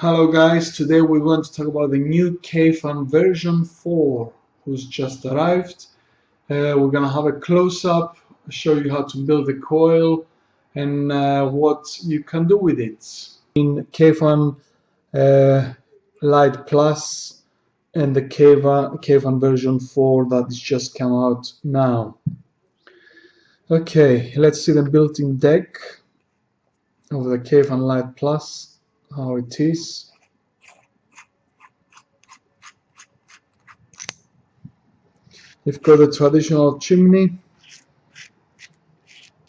Hello guys, today we're going to talk about the new Kayfun version 4 who's just arrived. We're going to have a close-up, show you how to build the coil and what you can do with it. In Kayfun Lite Plus and the Kayfun version 4 that is just come out now. Okay, let's see the built-in deck of the Kayfun Lite Plus, how it is. You've got a traditional chimney,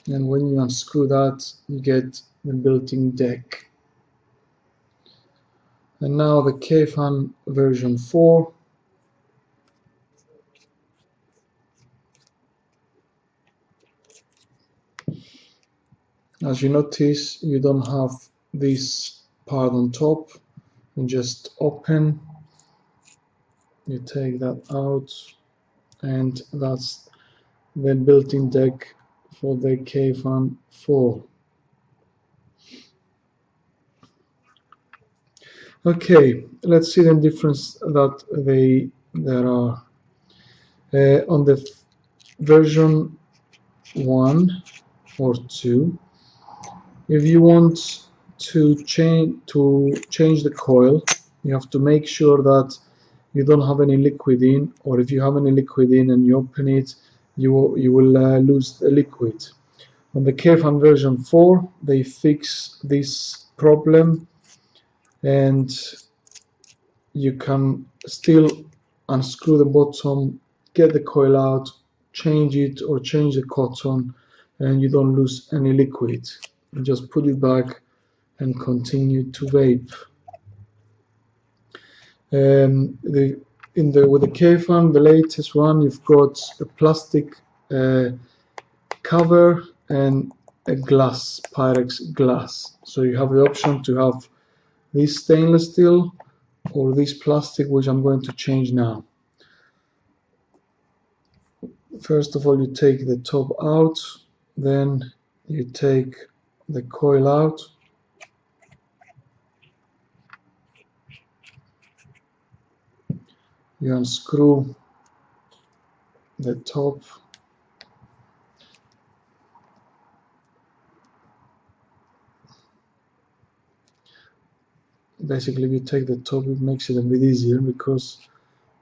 and when you unscrew that, you get the built-in deck. And now the Kayfun version 4. As you notice, you don't have this part on top. You just open, you take that out, and that's the built-in deck for the Kayfun 4. Okay, let's see the difference that there are. On the version 1 or 2, if you want to change the coil, you have to make sure that you don't have any liquid in, or if you have any liquid in and you open it, you will lose the liquid. On the Kayfun version 4, they fix this problem, and you can still unscrew the bottom, get the coil out, change it or change the cotton, and you don't lose any liquid. You just put it back and continue to vape. With the Kayfun, the latest one, you've got a plastic cover and a glass, Pyrex glass. So you have the option to have this stainless steel or this plastic, which I'm going to change now. First of all, you take the top out, then you take the coil out. You unscrew the top. Basically, if you take the top, it makes it a bit easier because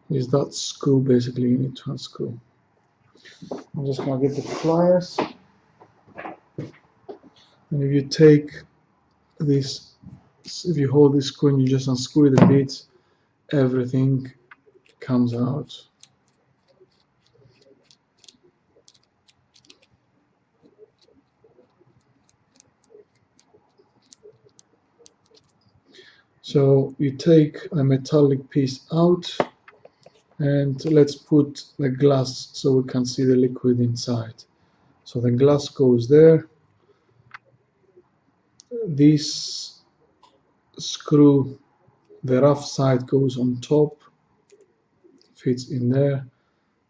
it's that screw basically you need to unscrew. I'm just gonna get the pliers, and if you take this, if you hold this screw and you just unscrew it a bit, everything comes out. So you take a metallic piece out, and let's put the glass so we can see the liquid inside. So the glass goes there. This screw, the rough side, goes on top, fits in there,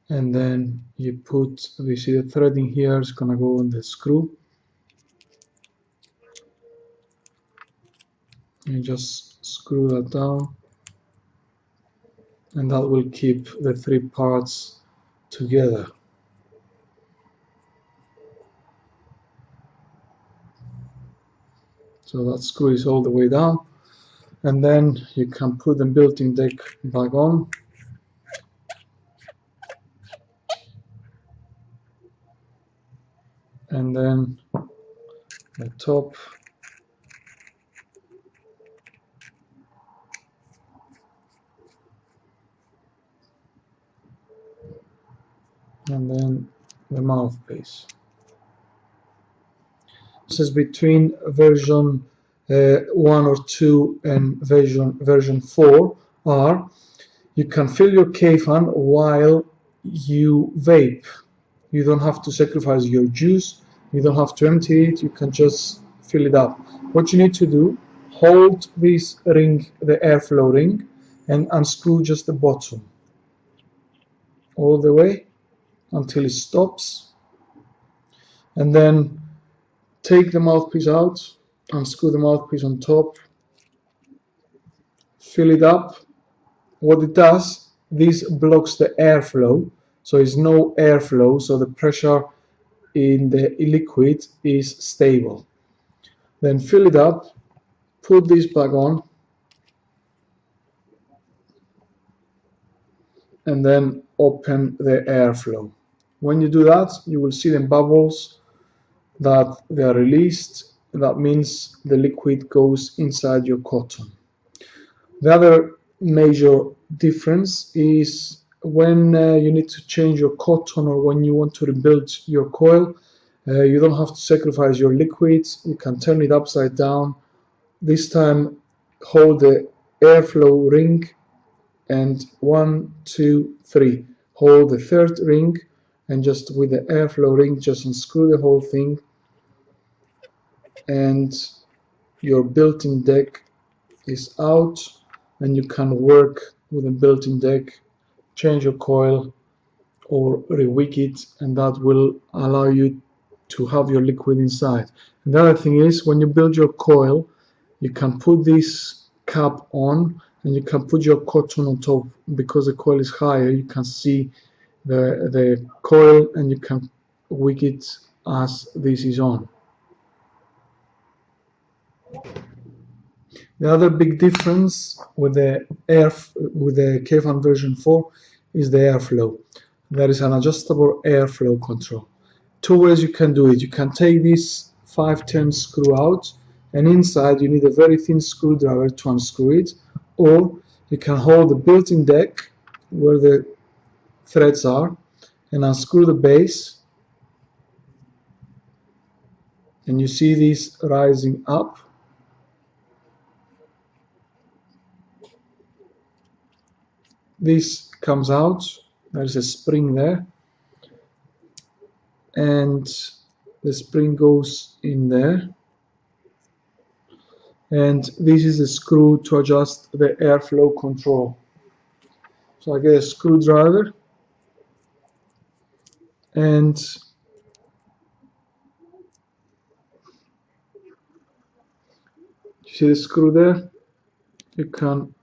and then you put, you see the threading here is gonna go on the screw. You just screw that down, and that will keep the three parts together. So that screw is all the way down, and then you can put the built-in deck back on. And then the top, and then the mouthpiece. This is between version 1 or 2 and version 4 are you can fill your Kayfun while you vape. You don't have to sacrifice your juice, you don't have to empty it, you can just fill it up. What you need to do, hold this ring, the airflow ring, and unscrew just the bottom all the way until it stops, and then take the mouthpiece out, unscrew the mouthpiece on top, fill it up. What it does, this blocks the airflow, so there's no airflow, so the pressure in the liquid is stable. Then fill it up, put this back on, and then open the airflow. When you do that, you will see the bubbles that they are released. That means the liquid goes inside your cotton. The other major difference is when you need to change your cotton or when you want to rebuild your coil, you don't have to sacrifice your liquids. You can turn it upside down. This time, hold the airflow ring and 1, 2, 3. Hold the third ring and just with the airflow ring, just unscrew the whole thing, and your built-in deck is out, and you can work with a built-in deck, change your coil or rewick it, and that will allow you to have your liquid inside. And the other thing is, when you build your coil, you can put this cap on and you can put your cotton on top. Because the coil is higher, you can see the coil and you can wick it as this is on. The other big difference with the Kayfun version 4 is the airflow. There is an adjustable airflow control. Two ways you can do it. You can take this 510 screw out, and inside you need a very thin screwdriver to unscrew it, or you can hold the built-in deck where the threads are and unscrew the base, and you see this rising up. This comes out, there's a spring there, and the spring goes in there, and this is the screw to adjust the airflow control. So I get a screwdriver, and you see the screw there, you can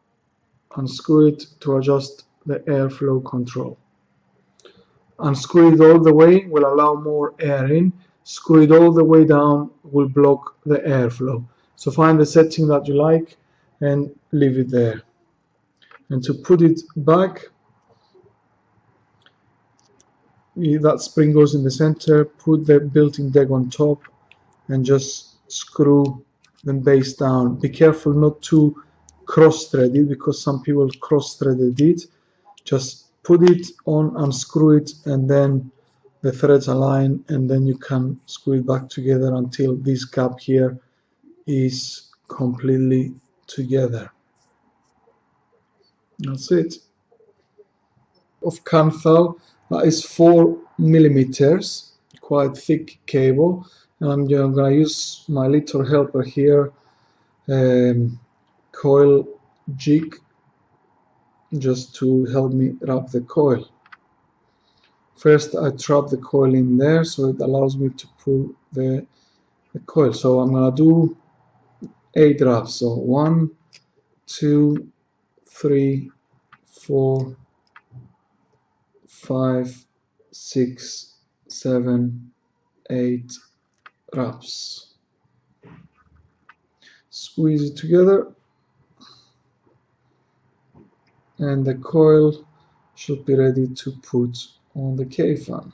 unscrew it to adjust the airflow control. Unscrew it all the way will allow more air in. Screw it all the way down will block the airflow. So find the setting that you like and leave it there. And to put it back, that spring goes in the center, put the built-in deck on top and just screw the base down. Be careful not to cross-thread it because some people cross-threaded it. Just put it on, unscrew it, and then the threads align, and then you can screw it back together until this gap here is completely together. That's it. Of Canthal, that is 4 millimeters, quite thick cable, and I'm gonna use my little helper here, coil jig, just to help me wrap the coil. First I trap the coil in there so it allows me to pull the coil. So I'm gonna do 8 wraps. So 1, 2, 3, 4, 5, 6, 7, 8 wraps. Squeeze it together and the coil should be ready to put on the Kayfun.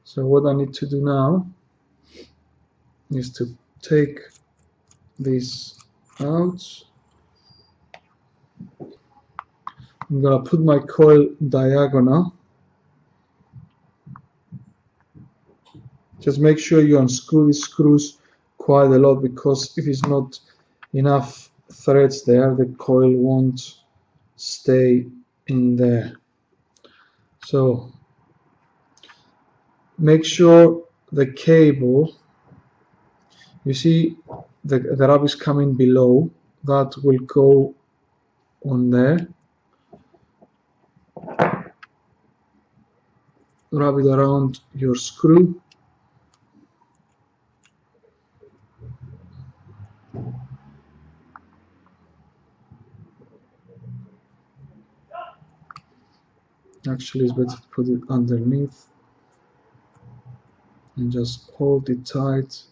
So what I need to do now is to take this out. I'm gonna put my coil diagonal. Just make sure you unscrew these screws quite a lot, because if it's not enough threads there, the coil won't stay in there. So make sure the cable, you see the wrap is coming below, that will go on there. Wrap it around your screw Actually, it's better to put it underneath and just hold it tight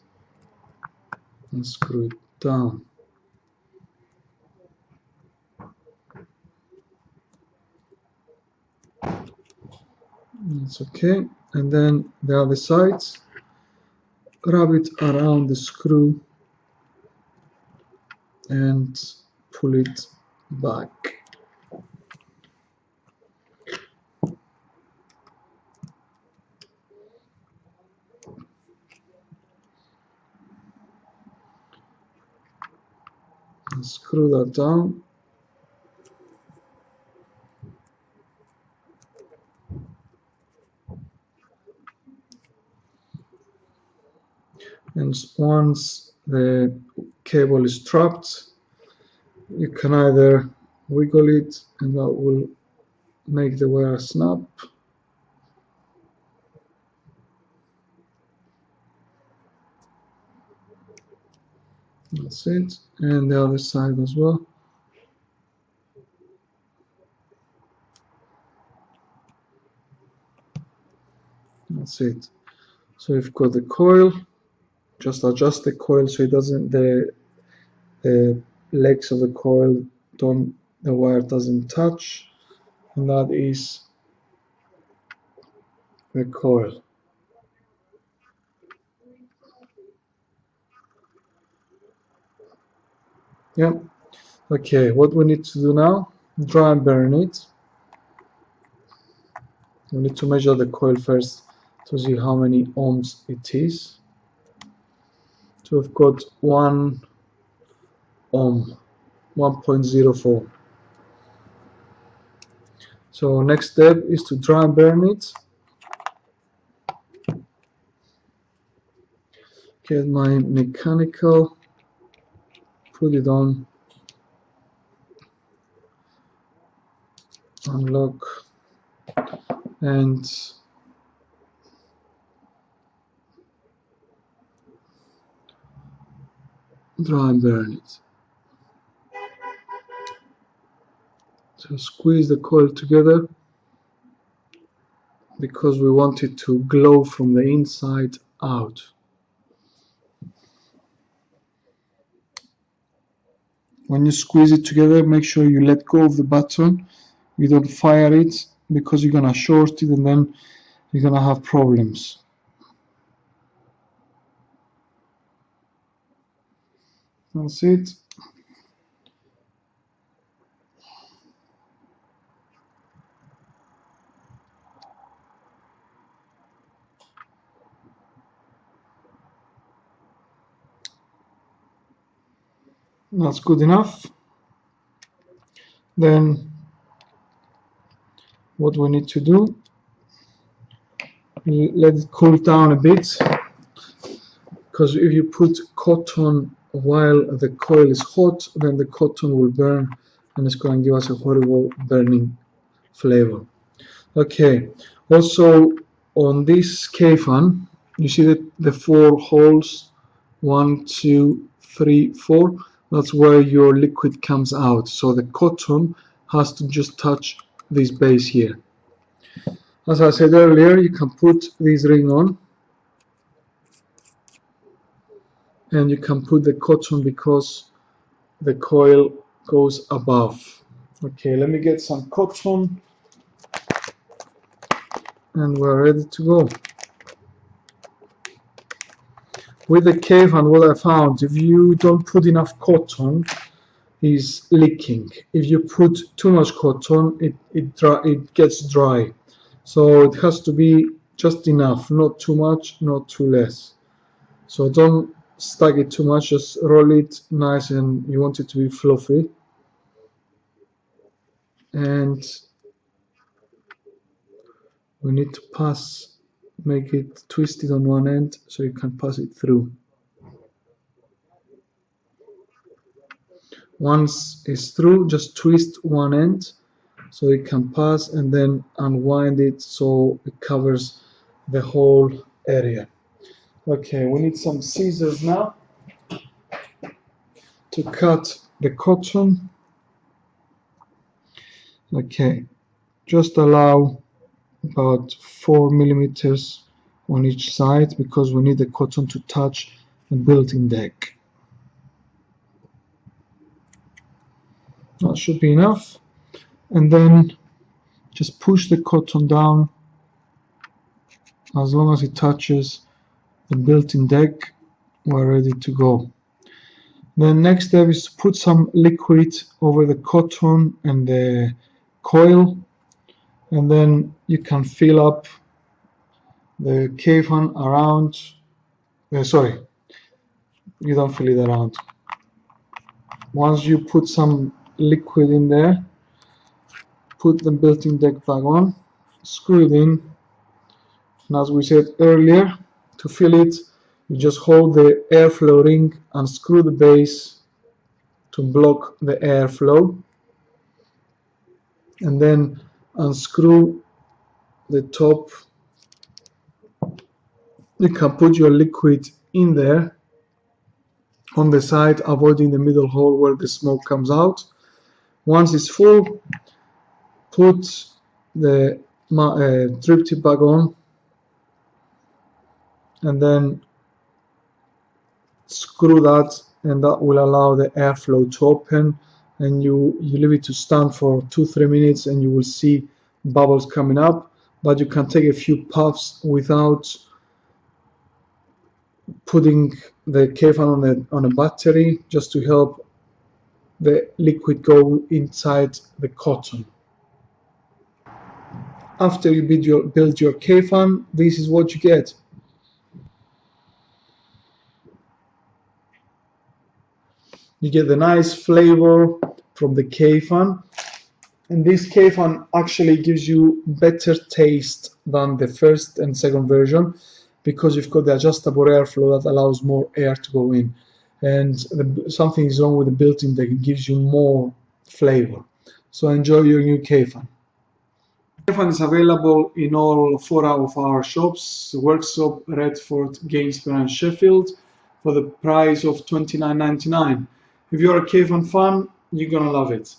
and screw it down. It's okay. And then the other sides, wrap it around the screw and pull it back. And screw that down. And once the cable is trapped, you can either wiggle it and that will make the wire snap. That's it. And the other side as well. That's it. So you've got the coil. Just adjust the coil so it doesn't, the legs of the coil don't, the wire doesn't touch. And that is the coil. Yeah. Okay, what we need to do now, dry and burn it. We need to measure the coil first to see how many ohms it is. So we've got 1 ohm, 1.04. So next step is to dry and burn it. Get my mechanical, put it on, unlock, and dry and burn it. So squeeze the coil together because we want it to glow from the inside out. When you squeeze it together, make sure you let go of the button. You don't fire it because you're gonna short it and then you're gonna have problems. That's it. That's good enough. Then what we need to do, let it cool down a bit, because if you put cotton while the coil is hot, then the cotton will burn and it's going to give us a horrible burning flavor. Okay, also on this Kayfun, you see that the 4 holes, 1, 2, 3, 4, that's where your liquid comes out. So the cotton has to just touch this base here. As I said earlier, you can put this ring on and you can put the cotton because the coil goes above. Okay, let me get some cotton and we're ready to go. With the Kayfun, what I found, if you don't put enough cotton, is leaking. If you put too much cotton, it gets dry. So it has to be just enough, not too much, not too less. So don't stack it too much, just roll it nice and you want it to be fluffy. And we need to pass, make it twisted on one end so you can pass it through. Once it's through, just twist one end so it can pass and then unwind it so it covers the whole area. Okay, we need some scissors now to cut the cotton. Okay, just allow about 4 millimeters on each side because we need the cotton to touch the built-in deck. That should be enough. And then just push the cotton down as long as it touches the built-in deck. We're ready to go. The next step is to put some liquid over the cotton and the coil, and then you can fill up the Kayfun around. Sorry, you don't fill it around. Once you put some liquid in there, put the built-in deck back on, screw it in, and as we said earlier, to fill it, you just hold the airflow ring and screw the base to block the airflow, and then unscrew the top. You can put your liquid in there on the side, avoiding the middle hole where the smoke comes out. Once it's full, put the drip tip back on, and then screw that, and that will allow the airflow to open, and you leave it to stand for 2-3 minutes and you will see bubbles coming up. But you can take a few puffs without putting the Kayfun on a battery, just to help the liquid go inside the cotton. After you build your Kayfun, this is what you get. You get the nice flavor from the Kayfun, and this Kayfun actually gives you better taste than the first and second version because you've got the adjustable airflow that allows more air to go in, and something is wrong with the built-in deck. It gives you more flavor. So enjoy your new Kayfun. Kayfun is available in all 4 of our shops: Workshop, Redford, Gainsborough and Sheffield, for the price of $29.99. If you're a Kayfun fan, you're gonna love it.